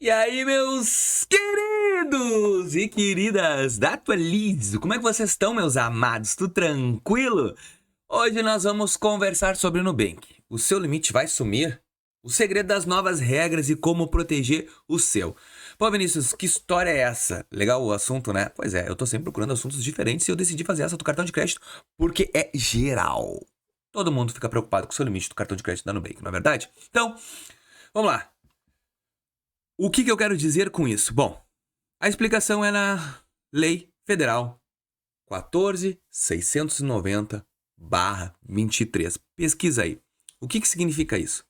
E aí, meus queridos e queridas da Atualizo, como é que vocês estão, meus amados? Tudo tranquilo? Hoje nós vamos conversar sobre o Nubank. O seu limite vai sumir? O segredo das novas regras e como proteger o seu. Pô, Vinícius, que história é essa? Legal o assunto, né? Pois é, eu tô sempre procurando assuntos diferentes e eu decidi fazer essa do cartão de crédito porque é geral. Todo mundo fica preocupado com o seu limite do cartão de crédito da Nubank, não é verdade? Então, vamos lá. O que eu quero dizer com isso? Bom, a explicação é na Lei Federal 14.690/23. Pesquisa aí. O que significa isso?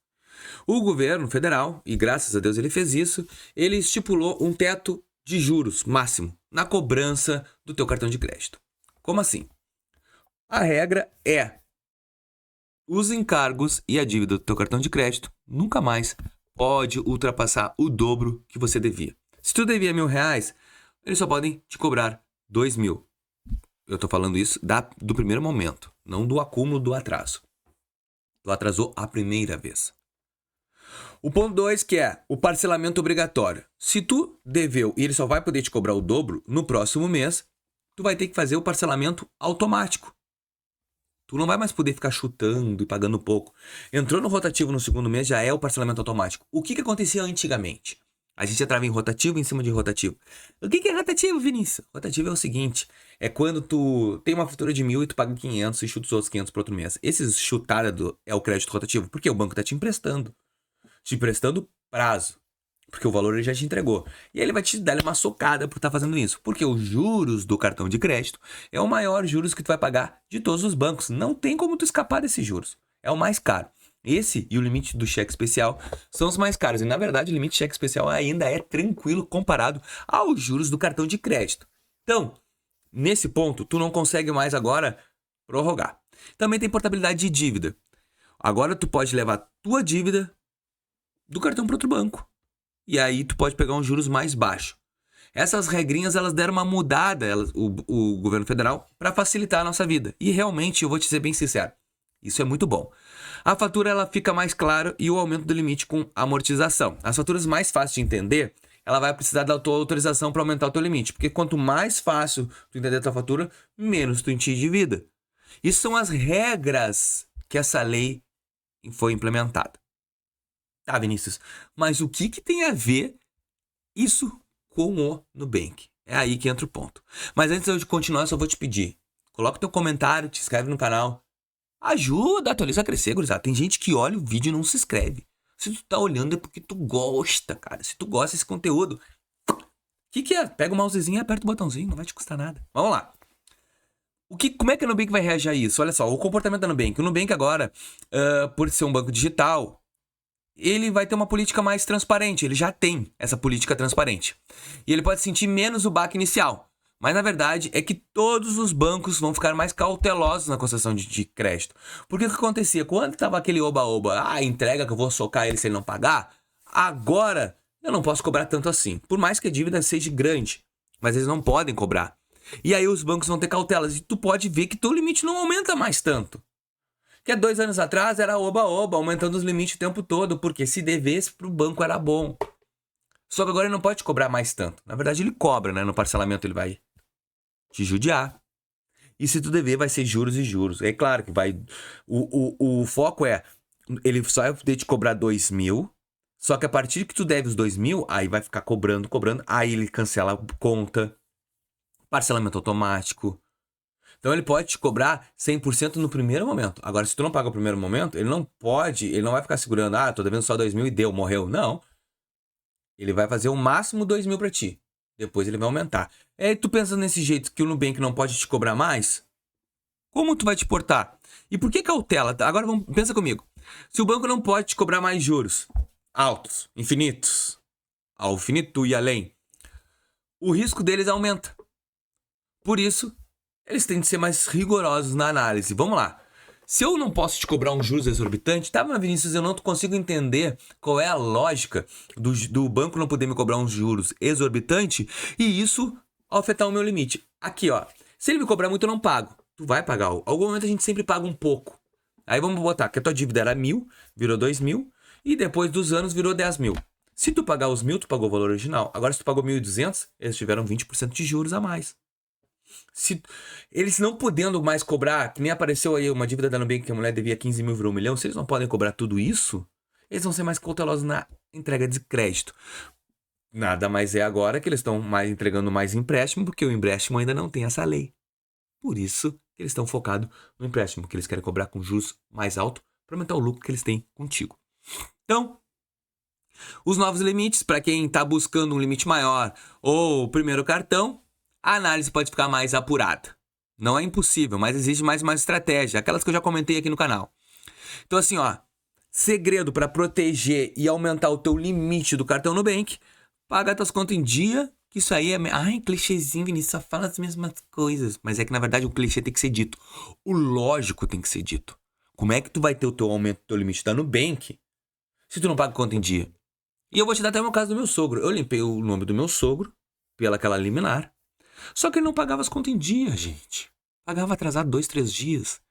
O governo federal, e graças a Deus ele fez isso, ele estipulou um teto de juros máximo na cobrança do teu cartão de crédito. Como assim? A regra é: os encargos e a dívida do teu cartão de crédito nunca mais pode ultrapassar o dobro que você devia. Se tu devia R$1.000, eles só podem te cobrar 2.000. Eu tô falando isso do primeiro momento, não do acúmulo do atraso. Tu atrasou a primeira vez. O ponto 2, que é o parcelamento obrigatório. Se tu deveu e ele só vai poder te cobrar o dobro no próximo mês, tu vai ter que fazer o parcelamento automático. Tu não vai mais poder ficar chutando e pagando pouco. Entrou no rotativo no segundo mês, já é o parcelamento automático. O que acontecia antigamente? A gente entrava em rotativo em cima de rotativo. O que é rotativo, Vinícius? Rotativo é o seguinte: é quando tu tem uma fatura de 1.000 e tu paga 500 e chuta os outros 500 para outro mês. Esse chutado é o crédito rotativo, porque o banco tá te emprestando. Te emprestando prazo. Porque o valor ele já te entregou. E aí ele vai te dar uma socada por estar fazendo isso. Porque os juros do cartão de crédito é o maior juros que tu vai pagar de todos os bancos. Não tem como tu escapar desses juros. É o mais caro. Esse e o limite do cheque especial são os mais caros. E na verdade o limite de cheque especial ainda é tranquilo comparado aos juros do cartão de crédito. Então, nesse ponto, tu não consegue mais agora prorrogar. Também tem portabilidade de dívida. Agora tu pode levar tua dívida do cartão para outro banco. E aí tu pode pegar uns juros mais baixos. Essas regrinhas, elas deram uma mudada, o governo federal, para facilitar a nossa vida. E realmente, eu vou te ser bem sincero, isso é muito bom. A fatura ela fica mais clara e o aumento do limite com amortização. As faturas mais fáceis de entender, ela vai precisar da tua autorização para aumentar o teu limite. Porque quanto mais fácil tu entender a tua fatura, menos tu te endivida. Isso são as regras que essa lei foi implementada. Tá, Vinícius, mas o que tem a ver isso com o Nubank? É aí que entra o ponto. Mas antes de continuar, eu só vou te pedir. Coloca o teu comentário, te inscreve no canal. Ajuda a Atualiza a crescer, gurizada. Tem gente que olha o vídeo e não se inscreve. Se tu tá olhando é porque tu gosta, cara. Se tu gosta desse conteúdo. O que é? Pega o mousezinho e aperta o botãozinho, não vai te custar nada. Vamos lá. Como é que a Nubank vai reagir a isso? Olha só, o comportamento da Nubank. O Nubank agora, por ser um banco digital, ele vai ter uma política mais transparente. Ele já tem essa política transparente. E ele pode sentir menos o baque inicial. Mas na verdade é que todos os bancos vão ficar mais cautelosos na concessão de crédito. Porque o que acontecia? Quando estava aquele oba-oba, entrega que eu vou socar ele se ele não pagar, agora eu não posso cobrar tanto assim. Por mais que a dívida seja grande, mas eles não podem cobrar. E aí os bancos vão ter cautelas. E tu pode ver que teu limite não aumenta mais tanto. Que há 2 anos atrás era oba-oba, aumentando os limites o tempo todo, porque se devesse pro banco era bom. Só que agora ele não pode te cobrar mais tanto. Na verdade ele cobra, né? No parcelamento ele vai te judiar. E se tu dever vai ser juros e juros. É claro que vai... O foco é... Ele só vai poder te cobrar 2.000, só que a partir que tu deve os 2.000, aí vai ficar cobrando. Aí ele cancela a conta. Parcelamento automático. Então ele pode te cobrar 100% no primeiro momento. Agora, se tu não paga o primeiro momento, ele não vai ficar segurando, tô devendo só 2.000 e deu, morreu. Não. Ele vai fazer o máximo 2.000 pra ti. Depois ele vai aumentar. E tu pensa nesse jeito que o Nubank não pode te cobrar mais? Como tu vai te portar? E por que cautela? Agora pensa comigo. Se o banco não pode te cobrar mais juros altos, infinitos, ao infinito e além, o risco deles aumenta. Por isso, eles têm de ser mais rigorosos na análise. Vamos lá. Se eu não posso te cobrar um juros exorbitante, mas Vinícius, eu não consigo entender qual é a lógica do banco não poder me cobrar uns juros exorbitante e isso afetar o meu limite. Aqui, ó. Se ele me cobrar muito, eu não pago. Tu vai pagar. Algum momento a gente sempre paga um pouco. Aí vamos botar que a tua dívida era 1.000, virou 2.000 e depois dos anos virou 10.000. Se tu pagar os 1.000, tu pagou o valor original. Agora, se tu pagou 1.200, eles tiveram 20% de juros a mais. Se eles não podendo mais cobrar, que nem apareceu aí uma dívida da Nubank que a mulher devia 15 mil, virou 1 milhão, se eles não podem cobrar tudo isso, eles vão ser mais cautelosos na entrega de crédito. Nada mais é agora que eles estão entregando mais empréstimo, porque o empréstimo ainda não tem essa lei. Por isso que eles estão focados no empréstimo, que eles querem cobrar com juros mais altos para aumentar o lucro que eles têm contigo. Então, os novos limites, para quem está buscando um limite maior ou o primeiro cartão, a análise pode ficar mais apurada. Não é impossível, mas existe mais uma estratégia, aquelas que eu já comentei aqui no canal. Então assim, segredo para proteger e aumentar o teu limite do cartão Nubank, paga tuas contas em dia, que isso aí é... Ai, clichêzinho, Vinícius, só fala as mesmas coisas. Mas é que na verdade o clichê tem que ser dito. O lógico tem que ser dito. Como é que tu vai ter o teu aumento do teu limite da Nubank se tu não paga conta em dia? E eu vou te dar até o caso do meu sogro. Eu limpei o nome do meu sogro pelaquela liminar. Só que ele não pagava as contas em dia, gente. Pagava atrasado 2, 3 dias.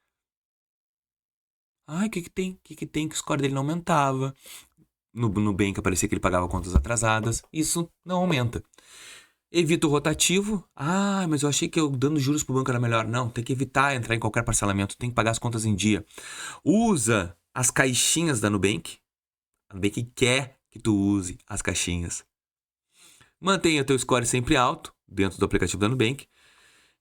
Ai, o que tem? O que tem? Que o score dele não aumentava. No Nubank parecia que ele pagava contas atrasadas. Isso não aumenta. Evita o rotativo. Ah, mas eu achei que eu dando juros pro banco era melhor. Não, tem que evitar entrar em qualquer parcelamento. Tem que pagar as contas em dia. Usa as caixinhas da Nubank. A Nubank quer que tu use as caixinhas. Mantenha teu score sempre alto dentro do aplicativo da Nubank.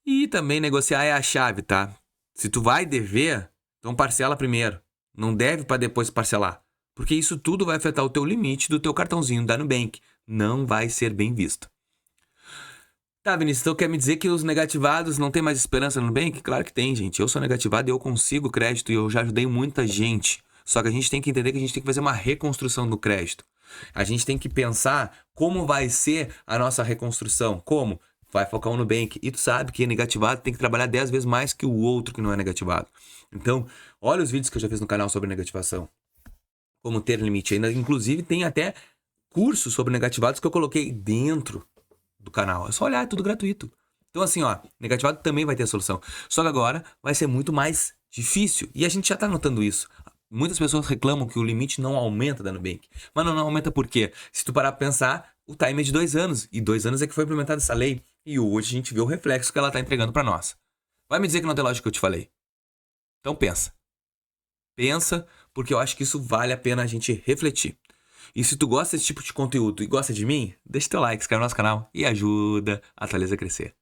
E também negociar é a chave, tá? Se tu vai dever, então parcela primeiro. Não deve para depois parcelar. Porque isso tudo vai afetar o teu limite do teu cartãozinho da Nubank. Não vai ser bem visto. Tá, Vinícius, então quer me dizer que os negativados não tem mais esperança no Nubank? Claro que tem, gente. Eu sou negativado e eu consigo crédito e eu já ajudei muita gente. Só que a gente tem que entender que a gente tem que fazer uma reconstrução do crédito. A gente tem que pensar como vai ser a nossa reconstrução. Como? Vai focar no Nubank. E tu sabe que negativado tem que trabalhar 10 vezes mais que o outro que não é negativado. Então, olha os vídeos que eu já fiz no canal sobre negativação. Como ter limite. Ainda, inclusive, tem até cursos sobre negativados que eu coloquei dentro do canal. É só olhar, é tudo gratuito. Então, assim, negativado também vai ter a solução. Só que agora vai ser muito mais difícil. E a gente já tá notando isso. Muitas pessoas reclamam que o limite não aumenta da Nubank. Mas não aumenta por quê? Se tu parar pra pensar, o time é de 2 anos. E 2 anos é que foi implementada essa lei. E hoje a gente vê o reflexo que ela tá entregando pra nós. Vai me dizer que não tem lógica que eu te falei. Então pensa. Pensa, porque eu acho que isso vale a pena a gente refletir. E se tu gosta desse tipo de conteúdo e gosta de mim, deixa teu like, se inscreve no nosso canal e ajuda a Thalisa a crescer.